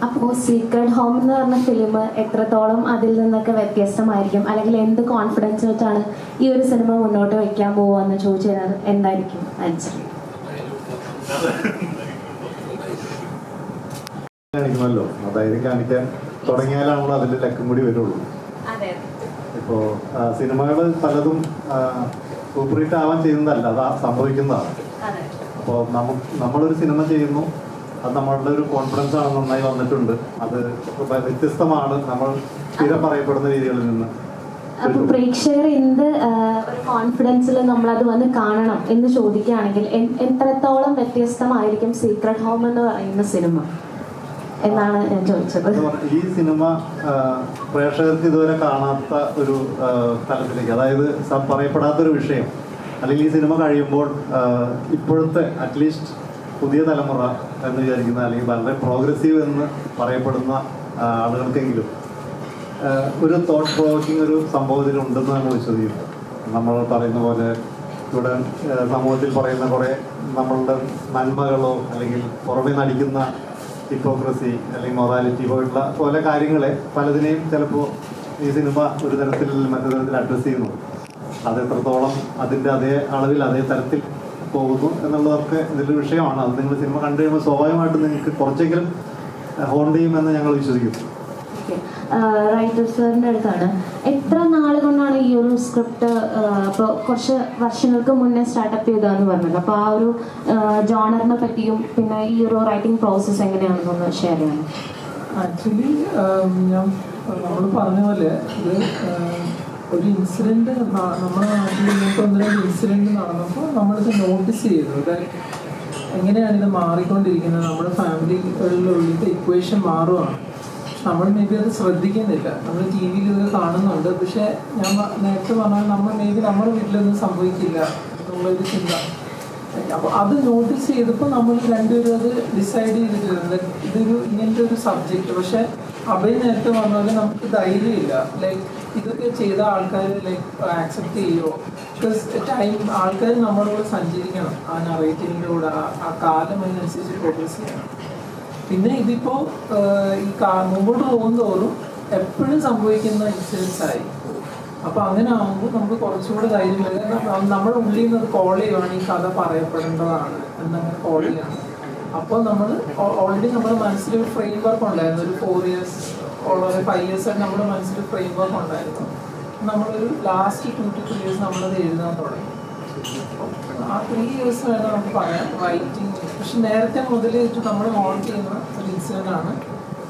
അപ്പോൾ സീക്രട്ട് ഹോം എന്ന് പറഞ്ഞ ഫിലിം എത്രത്തോളം അതിൽ നിന്നൊക്കെ വ്യത്യസ്തമായിരിക്കും, അല്ലെങ്കിൽ എന്ത് കോൺഫിഡൻസ് വെച്ചാണ് ഈ ഒരു സിനിമ മുന്നോട്ട് വയ്ക്കാൻ പോകുകയെന്ന് ചോദിച്ചു കഴിഞ്ഞാൽ എന്തായിരിക്കും ആൻസർ? കാണിക്കണമല്ലോ, അതായത് കാണിക്കാൻ തുടങ്ങിയാലാണല്ലോ അതിൻ്റെ ലക്കും കൂടി വരുള്ളൂ. ഇപ്പോൾ സിനിമകൾ പലതും സൂപ്പർ ഹിറ്റ് ആവാൻ ചെയ്യുന്നതല്ല, അത് സംഭവിക്കുന്നതാണ്. അപ്പോൾ നമ്മളൊരു സിനിമ ചെയ്യുന്നു, അത് നമ്മളുടെ ഒരു കോൺഫിഡൻസ് ആണ്, നന്നായി വന്നിട്ടുണ്ട്, അത് വ്യത്യസ്തമാണ് നമ്മൾ സ്ഥിരം പറയപ്പെടുന്ന രീതികളിൽ നിന്ന്. അപ്പൊ പ്രേക്ഷകർ എന്ത് ഒരു കോൺഫിഡൻസിൽ നമ്മളത് വന്ന് കാണണം എന്ന് ചോദിക്കുകയാണെങ്കിൽ എത്രത്തോളം വ്യത്യസ്തമായിരിക്കും സീക്രട്ട് ഹോം എന്ന് പറയുന്ന സിനിമ എന്നാണ് ഞാൻ ചോദിച്ചത്. ഈ സിനിമ പ്രേക്ഷകർക്ക് ഇതുവരെ കാണാത്ത ഒരു തലത്തിലേക്ക്, അതായത് പറയപ്പെടാത്തൊരു വിഷയം, അല്ലെങ്കിൽ ഈ സിനിമ കഴിയുമ്പോൾ ഇപ്പോഴത്തെ അറ്റ്ലീസ്റ്റ് പുതിയ തലമുറ എന്ന് വിചാരിക്കുന്ന, അല്ലെങ്കിൽ വളരെ പ്രോഗ്രസീവ് എന്ന് പറയപ്പെടുന്ന ആളുകൾക്കെങ്കിലും ഒരു തോട്ട് പ്രൊവോക്കിംഗ് ഒരു സംഭവത്തിലുണ്ടെന്ന് നമ്മൾ വിശ്വസിക്കുന്നു. നമ്മൾ പറയുന്ന പോലെ ഇവിടെ സമൂഹത്തിൽ പറയുന്ന കുറേ നമ്മളുടെ നന്മകളോ അല്ലെങ്കിൽ പുറമെ നടിക്കുന്ന ഹിപ്പോക്രസി അല്ലെങ്കിൽ മൊറാലിറ്റി പോയിട്ടുള്ള പോലെ കാര്യങ്ങളെ പലതിനെയും ചിലപ്പോൾ ഈ സിനിമ ഒരു തരത്തിൽ മറ്റൊരു തരത്തിൽ അഡ്രസ്സ് ചെയ്യുന്നു. അത് എത്രത്തോളം അതിൻ്റെ അതേ അളവിൽ അതേ തരത്തിൽ പോകുന്നു എന്നുള്ളതൊക്കെ ഇതിലൊരു വിഷയമാണ്. അത് നിങ്ങൾ സിനിമ കണ്ടു കഴിയുമ്പോൾ സ്വാഭാവികമായിട്ടും നിങ്ങൾക്ക് കുറച്ചെങ്കിലും ഹോണ്ട് ചെയ്യുമെന്ന് ഞങ്ങൾ വിശ്വസിക്കുന്നു. റൈറ്റർ സാറിൻ്റെ അടുത്താണ്, എത്ര നാൾ കൊണ്ടാണ് ഈ ഒരു സ്ക്രിപ്റ്റ് ഇപ്പോൾ കുറച്ച് വർഷങ്ങൾക്ക് മുന്നേ സ്റ്റാർട്ടപ്പ് ചെയ്തതെന്ന് പറഞ്ഞത്, അപ്പോൾ ആ ഒരു ജോണറിനെ പറ്റിയും പിന്നെ ഈ ഒരു റൈറ്റിംഗ് പ്രോസസ്സ് എങ്ങനെയാണെന്നൊന്ന് ഷെയർ ചെയ്യണം. ആക്ച്വലി നമ്മൾ പറഞ്ഞ പോലെ ഇത് ഒരു ഇൻസിഡൻറ്റ് നമ്മുടെ നാട്ടിൽ ഇങ്ങനത്തെ 1-2 ഇൻസിഡൻറ്റ് നടന്നപ്പോൾ നമ്മളിത് നോട്ടീസ് ചെയ്തു. എങ്ങനെയാണ് ഇത് മാറിക്കൊണ്ടിരിക്കുന്നത്, നമ്മുടെ ഫാമിലികളിലുള്ളിലത്തെ ഇക്വേഷൻ മാറുകയാണ്. നമ്മൾ മേ ബി അത് ശ്രദ്ധിക്കുന്നില്ല, നമ്മൾ TV യിൽ ഇത് കാണുന്നുണ്ട്, പക്ഷേ ഞാൻ നേരത്തെ പറഞ്ഞാൽ നമ്മൾ മേ ബി നമ്മുടെ വീട്ടിലൊന്നും സംഭവിക്കില്ല എന്നുള്ളൊരു ചിന്ത. അപ്പോൾ അത് നോട്ടീസ് ചെയ്തപ്പോൾ നമ്മൾ രണ്ടുപേരും അത് ഡിസൈഡ് ചെയ്തിട്ടുണ്ട് ഇതൊരു ഇങ്ങനത്തെ ഒരു സബ്ജക്റ്റ്. പക്ഷേ അഭയ് നേരത്തെ പറഞ്ഞ പോലെ നമുക്ക് ധൈര്യമില്ല, ലൈക്ക് ഇതൊക്കെ ചെയ്ത ആൾക്കാർ ലൈക്ക് ആക്സെപ്റ്റ് ചെയ്യുമോ, ബിക്കോസ് ടൈം ആൾക്കാർ നമ്മളോട് സഞ്ചരിക്കണം, ആ നറേറ്റീവിൻ്റെ കൂടെ ആ കാലം അതിനനുസരിച്ച് പ്രോഗ്രസ് ചെയ്യണം. പിന്നെ ഇതിപ്പോൾ ഈ മുമ്പോട്ട് പോകുന്തോറും എപ്പോഴും സംഭവിക്കുന്ന ഇൻസിഡൻസ് ആയി. അപ്പോൾ അങ്ങനെ ആകുമ്പോൾ നമുക്ക് കുറച്ചുകൂടെ ധൈര്യം വരും. നമ്മുടെ ഉള്ളിൽ നിന്ന് അത് കോൾ ചെയ്യുവാണ്, ഈ കഥ പറയപ്പെടേണ്ടതാണ് എന്നങ്ങനെ കോൾ ചെയ്യണം. അപ്പോൾ നമ്മൾ ഓൾറെഡി നമ്മുടെ മനസ്സിൽ ഫ്രെയിം വർക്ക് ഉണ്ടായിരുന്നു, ഒരു 4 years ഓൾറെഡി 5 years ആയിട്ട് നമ്മുടെ മനസ്സിൽ ഫ്രെയിം വർക്ക് ഉണ്ടായിരുന്നു. നമ്മളൊരു ലാസ്റ്റ് 2 to 3 years നമ്മളത് എഴുതാൻ തുടങ്ങി. ആ 3 years വേണം നമുക്ക് പറയാം റൈറ്റിംഗ്. പക്ഷെ നേരത്തെ മുതൽ നമ്മൾ ഓൺ ചെയ്യുന്ന ഒരു ഇൻസിഡൻ്റ് ആണ്.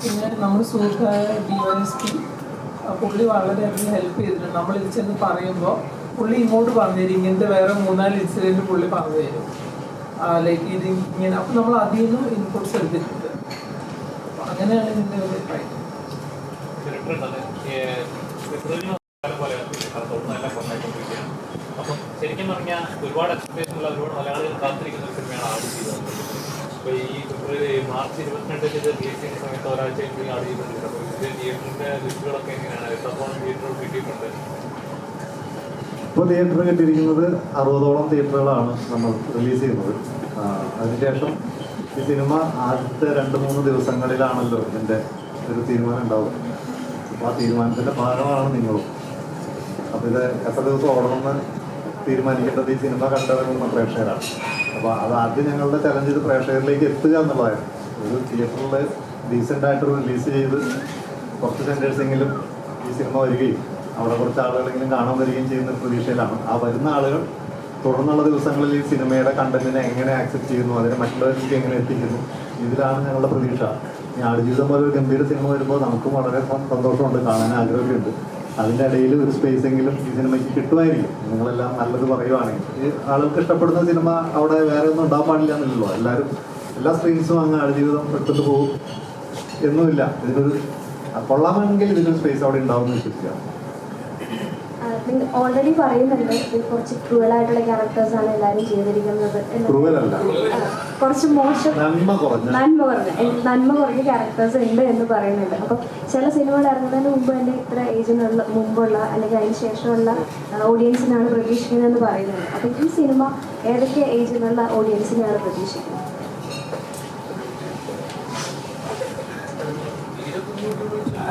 പിന്നെ നമ്മുടെ സുഹൃത്തായ DYSP പുള്ളി വളരെയധികം ഹെൽപ്പ് ചെയ്തിട്ടുണ്ട്. നമ്മൾ ഇത് ചെന്ന് പറയുമ്പോൾ പുള്ളി ഇങ്ങോട്ട് പറഞ്ഞു തരും, ഇങ്ങനത്തെ വേറെ 3-4 ഇൻസിഡൻറ്റ് പുള്ളി പറഞ്ഞു തരും, ലൈക്ക് ഇത് ഇങ്ങനെ. അപ്പം നമ്മൾ അതിൽ നിന്നും ഇൻപുട്സ് എടുത്തിട്ടുണ്ട്. അപ്പം അങ്ങനെയാണ് ഇതിൻ്റെ ഒരു റൈറ്റിംഗ്. അപ്പം ശരിക്കും പറഞ്ഞാൽ ഒരുപാട് എക്സ്പെക്ടേഷനുള്ള ഒരുപാട് മലയാളികൾ കാത്തിരിക്കുന്ന ഒരു സിനിമയാണ് ആടുജീവിതം. അപ്പോൾ ഈ മാർച്ച് 22 ഇത് റിലീസ് ചെയ്യുന്ന സമയത്ത് ഒരാഴ്ച ആഡ് ചെയ്തിട്ടുണ്ട്. അപ്പോൾ ഇത് തിയേറ്ററിന്റെ ലിസ്റ്റുകളൊക്കെ എങ്ങനെയാണ്? എത്രത്തോളം തിയേറ്ററുകൾ കിട്ടിയിട്ടുണ്ട്? ഇപ്പോൾ തിയേറ്റർ കിട്ടിയിരിക്കുന്നത് 60ഓളം തിയേറ്ററുകളാണ് നമ്മൾ റിലീസ് ചെയ്യുന്നത്. അതിനുശേഷം ഈ സിനിമ ആദ്യത്തെ 2-3 ദിവസങ്ങളിലാണല്ലോ ഇതിൻ്റെ ഒരു തീരുമാനം ഉണ്ടാവും. അപ്പോൾ ആ തീരുമാനത്തിൻ്റെ ഭാഗമാണ് നിങ്ങളും. അപ്പോൾ ഇത് എത്ര ദിവസം ഓടണമെന്ന് തീരുമാനിക്കേണ്ടത് ഈ സിനിമ കണ്ടവരുന്ന പ്രേക്ഷകരാണ്. അപ്പോൾ അത് ആദ്യം ഞങ്ങളുടെ ചലഞ്ച് ഇത് പ്രേക്ഷകരിലേക്ക് എത്തുക എന്നുള്ളതായിരുന്നു. ഒരു തിയേറ്ററിൽ ഡീസൻ്റായിട്ട് റിലീസ് ചെയ്ത് കുറച്ച് സെൻറ്റേഴ്സെങ്കിലും ഈ സിനിമ വരികയും അവിടെ കുറച്ച് ആളുകളെങ്കിലും കാണാൻ വരികയും ചെയ്യുന്ന പ്രതീക്ഷയിലാണ്. ആ വരുന്ന ആളുകൾ തുടർന്നുള്ള ദിവസങ്ങളിൽ ഈ സിനിമയുടെ കണ്ടന്റിനെ എങ്ങനെ ആക്സെപ്റ്റ് ചെയ്യുന്നു, അതിനെ മറ്റുള്ളവർക്ക് എങ്ങനെ എത്തിക്കുന്നു, ഇതിലാണ് ഞങ്ങളുടെ പ്രതീക്ഷ. ഈ ആടുജീവിതം പോലെ ഒരു ഗംഭീര സിനിമ വരുമ്പോൾ നമുക്കും വളരെ സന്തോഷമുണ്ട്, കാണാൻ ആഗ്രഹമൊക്കെയുണ്ട്. അതിൻ്റെ ഇടയിൽ ഒരു സ്പേസ് എങ്കിലും ഈ സിനിമയ്ക്ക് കിട്ടുമായിരിക്കും. നിങ്ങളെല്ലാം നല്ലത് പറയുവാണെങ്കിൽ ഈ ആളുകൾക്ക് ഇഷ്ടപ്പെടുന്ന സിനിമ അവിടെ വേറെ ഒന്നും ഉണ്ടാകാൻ പാടില്ല എന്നല്ലോ. എല്ലാവരും എല്ലാ സ്ക്രീൻസും അങ്ങ് ആടുജീവിതം എടുത്തിട്ട് പോകും എന്നുമില്ല. ഇതിനൊരു കൊള്ളാമെങ്കിൽ ഇതിനൊരു സ്പേസ് അവിടെ ഉണ്ടാവും എന്ന് വിശ്വസിക്കാം. നിങ്ങൾ ഓൾറെഡി പറയുന്നുണ്ട് ഇത് കുറച്ച് ക്രൂവലായിട്ടുള്ള ക്യാരക്ടേഴ്സാണ് എല്ലാവരും ചെയ്തിരിക്കുന്നത്. കുറച്ച് മോശം നന്മ കുറഞ്ഞ ക്യാരക്ടേഴ്സ് ഉണ്ട് എന്ന് പറയുന്നുണ്ട്. അപ്പം ചില സിനിമകൾ ഇറങ്ങുന്നതിന് മുമ്പ് തന്നെ ഇത്ര ഏജിനുള്ള മുമ്പുള്ള അല്ലെങ്കിൽ അതിന് ശേഷമുള്ള ഓഡിയൻസിനാണ് പ്രതീക്ഷിക്കുന്നതെന്ന് പറയുന്നത്. അപ്പം ഈ സിനിമ ഏതൊക്കെ ഏജിലുള്ള ഓഡിയൻസിനെയാണ് പ്രതീക്ഷിക്കുന്നത്?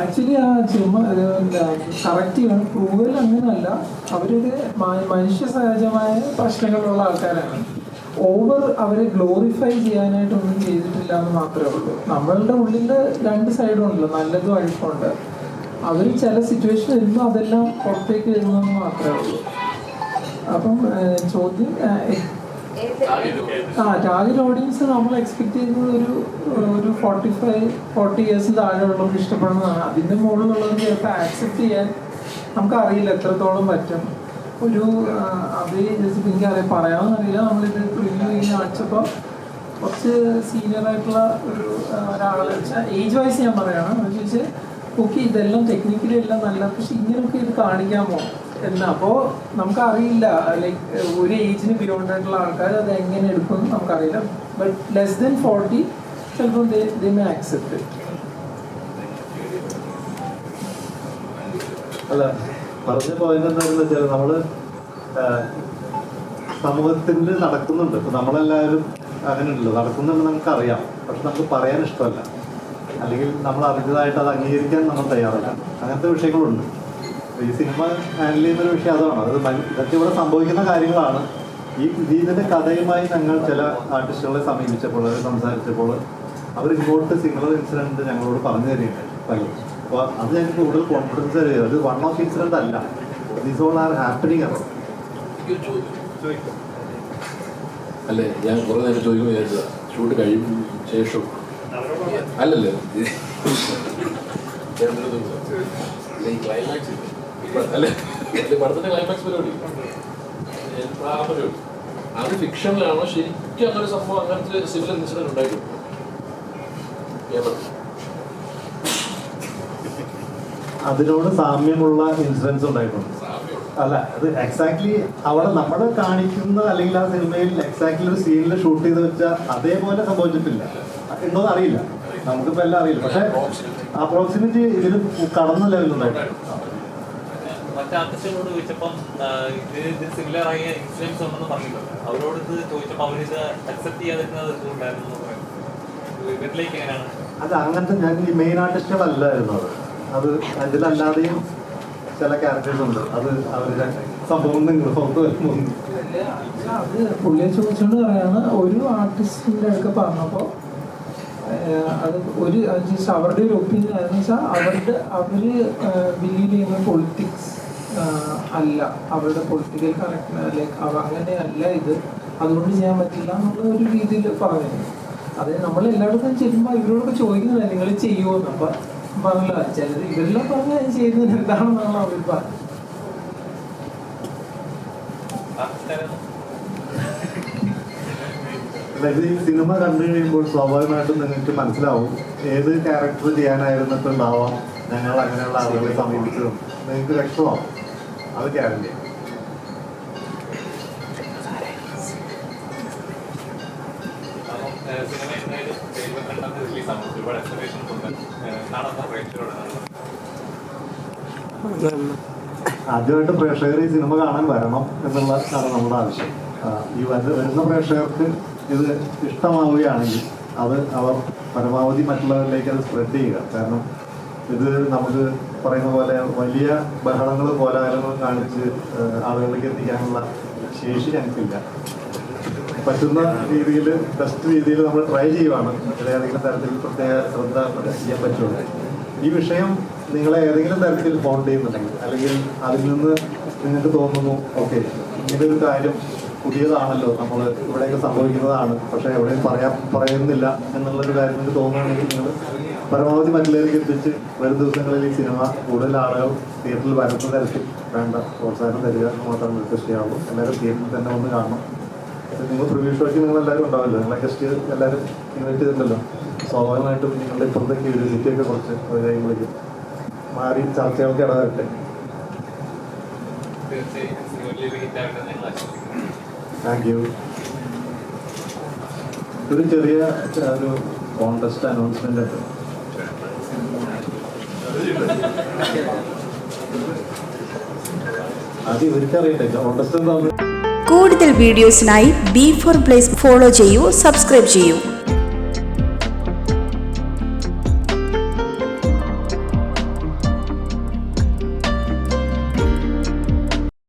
ആക്ച്വലി ആ സിനിമ കറക്റ്റ് ചെയ്യണം. ക്രൂവൽ അങ്ങനെയല്ല, അവരൊരു മനുഷ്യ സഹജമായ പ്രശ്നങ്ങളുള്ള ആൾക്കാരാണ്. ഓവർ അവരെ ഗ്ലോറിഫൈ ചെയ്യാനായിട്ടൊന്നും ചെയ്തിട്ടില്ല എന്ന് മാത്രമേ ഉള്ളൂ. നമ്മളുടെ ഉള്ളിൽ 2 സൈഡും ഉണ്ടല്ലോ, നല്ലതും അഴുക്കുണ്ട്. അവർ ചില സിറ്റുവേഷൻ വരുമ്പോൾ അതെല്ലാം പുറത്തേക്ക് വരുന്നതെന്ന് മാത്രമേ ഉള്ളൂ. അപ്പം ചോദ്യം ടാർഗറ്റ് ഓഡിയൻസ് നമ്മൾ എക്സ്പെക്ട് ചെയ്യുന്നത് ഒരു 45-40 ഇയേഴ്സ് താഴെയുള്ളവർക്ക് ഇഷ്ടപ്പെടുന്നതാണ്. അതിൻ്റെ മുകളിലുള്ളവർക്ക് ചിലപ്പോൾ ആക്സെപ്റ്റ് ചെയ്യാൻ നമുക്കറിയില്ല എത്രത്തോളം പറ്റും. ഒരു അത് എനിക്കറിയാം പറയാമെന്നറിയില്ല. നമ്മളിത് റിവ്യൂ ചെയ്യുന്ന കാണിച്ചപ്പോൾ കുറച്ച് സീനിയറായിട്ടുള്ള ഒരാളെ വെച്ചാൽ ഏജ് വൈസ് ഞാൻ പറയുകയാണ്. എന്ന് ചോദിച്ചാൽ ഓക്കെ ഇതെല്ലാം ടെക്നിക്കലി എല്ലാം നല്ല, പക്ഷെ ഇങ്ങനെയൊക്കെ ഇത് കാണിക്കാമോ എന്ന്. അപ്പോൾ നമുക്കറിയില്ല, ലൈക്ക് ഒരു ഏജിന് ബിയോണ്ട് ആയിട്ടുള്ള ആൾക്കാർ അത് എങ്ങനെ എടുക്കുമെന്ന് നമുക്കറിയില്ല. ബട്ട് ലെസ് ദെൻ 40 ചിലപ്പോൾ ദേ മേ ആക്സെപ്റ്റ്. അല്ല, പറഞ്ഞു പോയത് എന്താണെന്ന് വെച്ചാൽ നമ്മൾ സമൂഹത്തിൽ നടക്കുന്നുണ്ട്. ഇപ്പം നമ്മളെല്ലാവരും അങ്ങനെ ഉണ്ടല്ലോ, നടക്കുന്നുണ്ട് നമുക്കറിയാം. പക്ഷെ നമുക്ക് പറയാൻ ഇഷ്ടമല്ല, അല്ലെങ്കിൽ നമ്മൾ അറിഞ്ഞതായിട്ട് അത് അംഗീകരിക്കാൻ നമ്മൾ തയ്യാറല്ല. അങ്ങനത്തെ വിഷയങ്ങളുണ്ട്. ഈ സിനിമ ഹാൻഡിൽ ചെയ്യുന്നൊരു വിഷയം അതാണ്. ഇതൊക്കെ ഇവിടെ സംഭവിക്കുന്ന കാര്യങ്ങളാണ്. ഇതിൻ്റെ കഥയുമായി ഞങ്ങൾ ചില ആർട്ടിസ്റ്റുകളെ സമീപിച്ചപ്പോൾ, സംസാരിച്ചപ്പോൾ അവർ ഇങ്ങോട്ട് സിംഗിളർ ഇൻസിഡൻറ്റ് ഞങ്ങളോട് പറഞ്ഞു തരികയുണ്ട് പലരും. അപ്പോൾ അത് ഞങ്ങൾക്ക് കൂടുതൽ കോൺഫിഡൻസ് തരിക. അത് വൺ ഓഫ് ഇൻസിഡൻറ്റ് അല്ല, these all are happening around. അല്ലേ, ഞാൻ കുറേ നേരം ചോദിക്കുമ്പോൾ വിചാരിച്ചതാ ഷൂട്ട് കഴിയും ശേഷം അല്ലല്ലേ ക്ലൈമാക്സ് അല്ലേ, പടത്തിന്റെ ക്ലൈമാക്സ് പരിപാടി അത് ഫിക്ഷനിലാണോ ശരിക്കും അങ്ങനെ സംഭവം, അങ്ങനത്തെ സിവിൽ ഇൻസിഡന്റ് ഉണ്ടായിട്ടുണ്ട്? അതിനോട് സാമ്യമുള്ള ഇൻസിഡൻസ് ഉണ്ടായിട്ടുണ്ട്. അല്ല, അത് എക്സാക്ട്ലി അവിടെ നമ്മൾ കാണിക്കുന്ന അല്ലെങ്കിൽ ആ സിനിമയിൽ എക്സാക്ട്ലി ഒരു സീനിൽ ഷൂട്ട് ചെയ്ത് വെച്ചാൽ അതേപോലെ സംഭവിച്ചിട്ടില്ല എന്നൊന്നും അറിയില്ല, നമുക്കിപ്പോൾ എല്ലാം അറിയില്ല. പക്ഷെ അപ്രോക്സിമേറ്റ് ഇതിന് കടന്ന ലെവലുണ്ടായിട്ടുണ്ട്. മറ്റു ആർട്ടിസ്റ്റുകളോട് ചോദിച്ചപ്പം ഇത് സിമിലർ ആയ ഇൻസിഡൻസ് ഉണ്ടെന്ന് പറഞ്ഞിട്ടുണ്ട്. അവരോട് ഇത് ചോദിച്ചപ്പോൾ അവരിത് അക്സെപ്റ്റ് ചെയ്യാതിരുന്നത് ഉണ്ടായിരുന്നു. വീട്ടിലേക്ക് എങ്ങനെയാണ് അത്? അങ്ങനത്തെ ഞാൻ ഈ മെയിൻ ആർട്ടിസ്റ്റുകളല്ലായിരുന്നു അത് അതിലല്ലാതെയും ചില ക്യാരക്ടേഴ്സ് ഉണ്ട്. അത് അവരുടെ സംഭവം പുറത്ത് വരുമ്പോൾ അത് പുള്ളിയെ ചോദിച്ചുകൊണ്ട് പറയാണ്. ഒരു ആർട്ടിസ്റ്റിൻ്റെ അടുക്ക പറഞ്ഞപ്പോൾ അത് ഒരു അവരുടെ ഒരു ഒപ്പീനിയൻ ആയിരുന്നു വെച്ചാൽ അവർ ബിലീവ് ചെയ്യുന്ന പൊളിറ്റിക്സ് അല്ല, അവരുടെ പൊളിറ്റിക്കൽ കറക്റ്റ് ലൈക്ക് അങ്ങനെയല്ല ഇത്, അതുകൊണ്ട് ചെയ്യാൻ പറ്റില്ല എന്നുള്ള ഒരു രീതിയിൽ പറഞ്ഞിരുന്നു. അത് നമ്മൾ എല്ലായിടത്തും ചെല്ലുമ്പോൾ ഇവരോടൊക്കെ ചോദിക്കുന്നില്ല നിങ്ങൾ ചെയ്യുമോന്ന്. അപ്പം പറഞ്ഞില്ല, ചിലത് ഇവരെല്ലാം പറഞ്ഞാൽ അത് ചെയ്യുന്നത് എന്താണെന്നാണ് അവർ പറഞ്ഞത്. അതായത് ഈ സിനിമ കണ്ടു കഴിയുമ്പോൾ സ്വാഭാവികമായിട്ടും നിങ്ങൾക്ക് മനസ്സിലാവും ഏത് ക്യാരക്ടർ ചെയ്യാനായിരുന്നിട്ടുണ്ടാവാം ഞങ്ങൾ അങ്ങനെയുള്ള ആളുകളെ സമീപിച്ചതും നിങ്ങൾക്ക് വ്യക്തമാവും. അത് ഗ്യാരണ്ടി. സിനിമ എന്തായാലും ഒരുപാട് എക്സ്പെക്ടേഷൻസ് ഉണ്ട്. കാണുന്ന പ്രേക്ഷകരോട് ആദ്യമായിട്ട് പ്രേക്ഷകർ ഈ സിനിമ കാണാൻ വരണം എന്നുള്ളതാണ് നമ്മുടെ ആവശ്യം. ഈ വരുന്ന പ്രേക്ഷകർക്ക് ഇത് ഇഷ്ടമാവുകയാണെങ്കിൽ അത് അവർ പരമാവധി മറ്റുള്ളവരിലേക്ക് അത് സ്പ്രെഡ് ചെയ്യുക. കാരണം ഇത് നമുക്ക് പറയുന്ന പോലെ വലിയ ബഹളങ്ങൾ കോലാഹലങ്ങൾ കാണിച്ച് ആളുകളിലേക്ക് എത്തിക്കാനുള്ള ശേഷി ഞങ്ങൾക്കില്ല. പറ്റുന്ന രീതിയിൽ ബെസ്റ്റ് രീതിയിൽ നമ്മൾ ട്രൈ ചെയ്യുവാണ്. ഏതെങ്കിലും തരത്തിൽ പ്രത്യേക ശ്രദ്ധ ചെയ്യാൻ പറ്റുള്ളൂ. ഈ വിഷയം നിങ്ങളെ ഏതെങ്കിലും തരത്തിൽ ഫോൺ ചെയ്യുന്നുണ്ടെങ്കിൽ അല്ലെങ്കിൽ അതിൽ നിന്ന് നിങ്ങൾക്ക് തോന്നുന്നു ഓക്കെ ഇങ്ങനൊരു കാര്യം പുതിയതാണല്ലോ, നമ്മൾ ഇവിടെയൊക്കെ സംഭവിക്കുന്നതാണ്, പക്ഷേ എവിടെയും പറയുന്നില്ല എന്നുള്ളൊരു കാര്യം നിങ്ങൾക്ക് തോന്നുകയാണെങ്കിൽ നിങ്ങൾ പരമാവധി മറ്റുള്ളവർക്ക് എത്തിച്ച് വരും ദിവസങ്ങളിൽ ഈ സിനിമ കൂടുതൽ ആളുകൾ തിയേറ്ററിൽ വരുന്ന തരത്തിൽ വേണ്ട പ്രോത്സാഹനം തരിക എന്ന് മാത്രമേ റിക്വസ്റ്റ് ചെയ്യാവുള്ളൂ. എല്ലാവരും തിയേറ്ററിൽ തന്നെ വന്ന് കാണണം. നിങ്ങൾ പ്രിവ്യൂ ഷോയ്ക്ക് നിങ്ങളെല്ലാവരും ഉണ്ടാവില്ല, നിങ്ങളെ ഗസ്റ്റ് എല്ലാവരും ഇൻവൈറ്റ് ചെയ്തിട്ടുണ്ടല്ലോ. സ്വാഭാവികമായിട്ടും നിങ്ങളുടെ ഇപ്പോഴത്തെ ക്യൂരിയോസിറ്റിയൊക്കെ കുറച്ച് ഒരു കഴിയുമ്പോഴേക്കും മാറി ചർച്ചകൾക്ക് ഇടവരട്ടെ. Thank you. ഒരു ചെറിയ ഒരു കോൺടെസ്റ്റ് അനൗൺസ്മെന്റ് ഉണ്ട്. അത് ഇവർക്കറിയട്ടെ കോൺടെസ്റ്റ് എന്താണെന്ന്. കൂടുതൽ വീഡിയോസിനായി B4 Place ഫോളോ ചെയ്യൂ, സബ്സ്ക്രൈബ് ചെയ്യൂ.